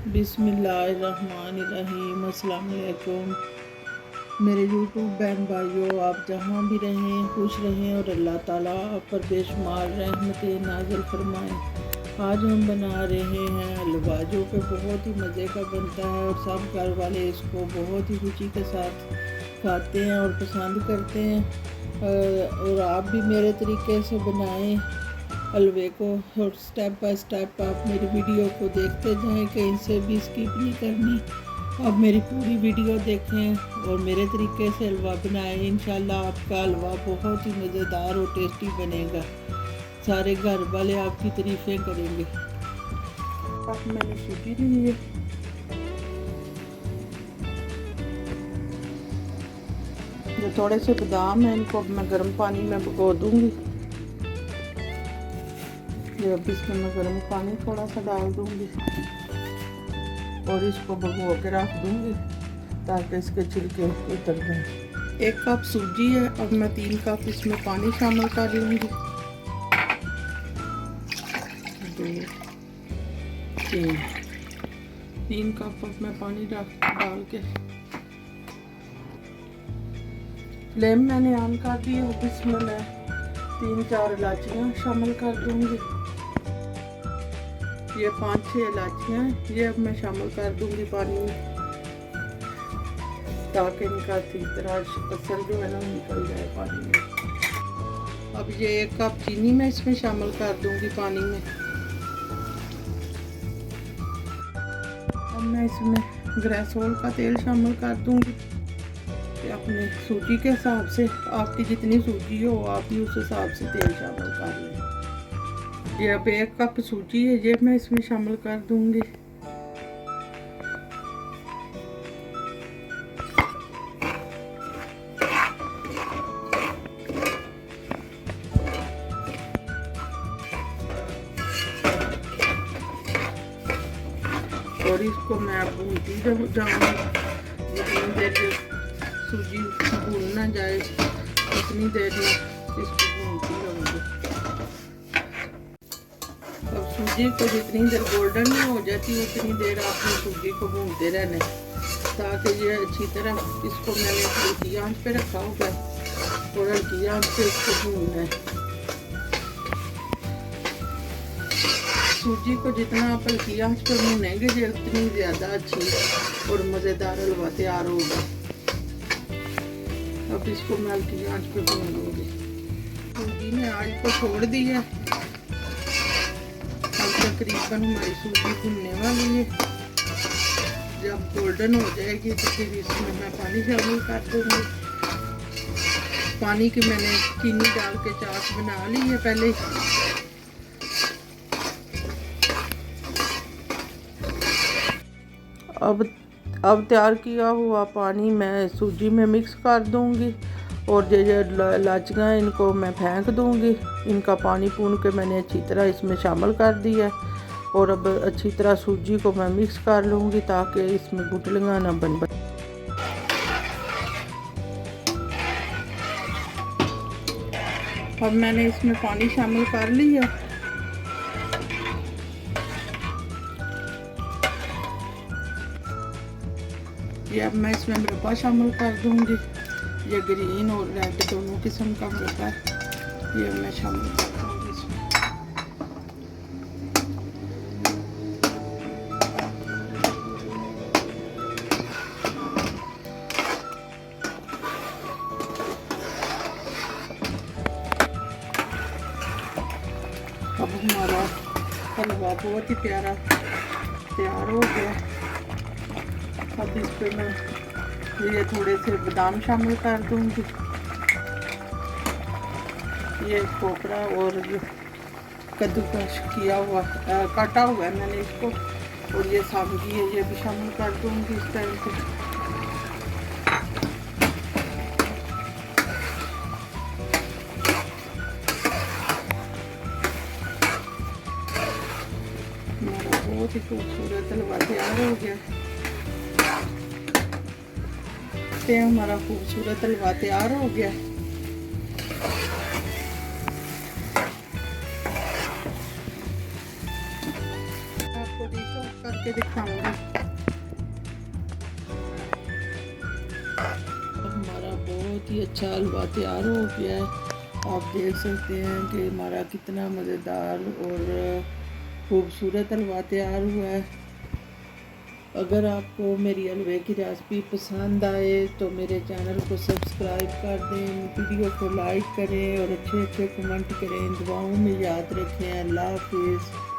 बिस्मिल्लाहिर्रहमानिर्रहीम। अस्सलाम वालेकुम मेरे यूट्यूब बहन भाइयों, आप जहाँ भी रहें खुश रहें और अल्लाह ताला आप पर बेशुमार रहमतें नाज़िल फरमाएँ। आज हम बना रहे हैं हलवा, जो कि बहुत ही मज़े का बनता है और सब घर वाले इसको बहुत ही खुशी के साथ खाते हैं और पसंद करते हैं। और आप भी मेरे तरीके से बनाएं हलवे को, और स्टेप बाय स्टेप आप मेरी वीडियो को देखते जाएं, कहीं से भी स्किप नहीं करनी। आप मेरी पूरी वीडियो देखें और मेरे तरीके से हलवा बनाएं। इंशाल्लाह आपका हलवा बहुत ही मज़ेदार और टेस्टी बनेगा। सारे घर वाले आपकी तारीफ़ें करेंगे। अब मैंने सूजी ली है, जो थोड़े से बादाम हैं इनको मैं गर्म पानी में भिगो दूँगी। अब इसमें मैं गर्म पानी थोड़ा सा डाल दूँगी और इसको भिगो के रख दूँगी ताकि इसके छिलके उतर जाएं। 1 कप सूजी है, अब मैं 3 कप इसमें पानी शामिल कर लूँगी। 2 3 कप अब मैं पानी डाल के फ्लेम मैंने ऑन कर दी। अब इसमें मैं 3-4 इलायचियाँ शामिल कर दूँगी। ये 5-6 इलायचियाँ ये अब मैं शामिल कर दूँगी पानी में, ताकि इनका अच्छी तरह असर जो है ना निकल जाए पानी में। अब ये 1 कप चीनी मैं इसमें शामिल कर दूँगी पानी में। अब मैं इसमें गैसोल का तेल शामिल कर दूँगी। अपने सूजी के हिसाब से, आपकी जितनी सूजी हो आप भी उस हिसाब से तेल शामिल कर लें। ये अब 1 कप सूजी है, ये मैं इसमें शामिल कर दूँगी। और इसको मैं भूनती जाऊँगी जितनी देर सूजी भून ना जाए उतनी देर में इसको भूनती रहूँगी। अब सूजी को जितनी देर गोल्डन नहीं हो जाती उतनी देर आपने सूजी को भूनते रहना, ताकि ये अच्छी तरह इसको मैंने हल्की आंच पे रखा होगा और हल्की आंच पे इसको भूनना है। सूजी को जितना आप हल्की आंच पर भूनेंगे ये उतनी ज़्यादा अच्छी और मज़ेदार हलवा तैयार होगा। अब इसको मैं हल्की आंच पे भून लूँगी। सूजी ने आंच को छोड़ दी है, अब तकरीबन हमारी सूजी भुनने वाली है। जब गोल्डन हो जाएगी तो फिर इसमें मैं पानी शामिल कर दूँगी। पानी की मैंने चीनी डाल के चाश बना ली है पहले। अब तैयार किया हुआ पानी मैं सूजी में मिक्स कर दूंगी और जो इलायचियाँ इनको मैं फेंक दूंगी। इनका पानी पून के मैंने अच्छी तरह इसमें शामिल कर दिया और अब अच्छी तरह सूजी को मैं मिक्स कर लूँगी ताकि इसमें गुठलियाँ ना बन। अब मैंने इसमें पानी शामिल कर लिया। ये अब मैं इसमें मुरब्बा शामिल कर दूंगी। ये ग्रीन और रेड दोनों किस्म का मुरब्बा ये मैं शामिल कर दूंगी इसमें। अब हमारा हलवा बहुत ही प्यारा तैयार हो गया। अब इस पर मैं ये थोड़े से बादाम शामिल कर दूंगी। ये खोपरा और ये कद्दूकस किया हुआ काटा हुआ है मैंने इसको, और ये सब्जी है ये भी शामिल कर दूंगी इस टाइम पे। हमारा बहुत ही खूबसूरत हलवा तैयार हो गया। हमारा खूबसूरत हलवा तैयार हो गया। आपको डिश ऑफ कर के दिखाऊंगी। हमारा बहुत ही अच्छा हलवा तैयार हो गया है। आप देख सकते हैं कि हमारा कितना मज़ेदार और खूबसूरत हलवा तैयार हुआ है। अगर आपको मेरी हलवे की रेसिपी पसंद आए तो मेरे चैनल को सब्सक्राइब कर दें, वीडियो को लाइक करें और अच्छे अच्छे कमेंट करें। दुआओं में याद रखें। अल्लाह हाफिज़।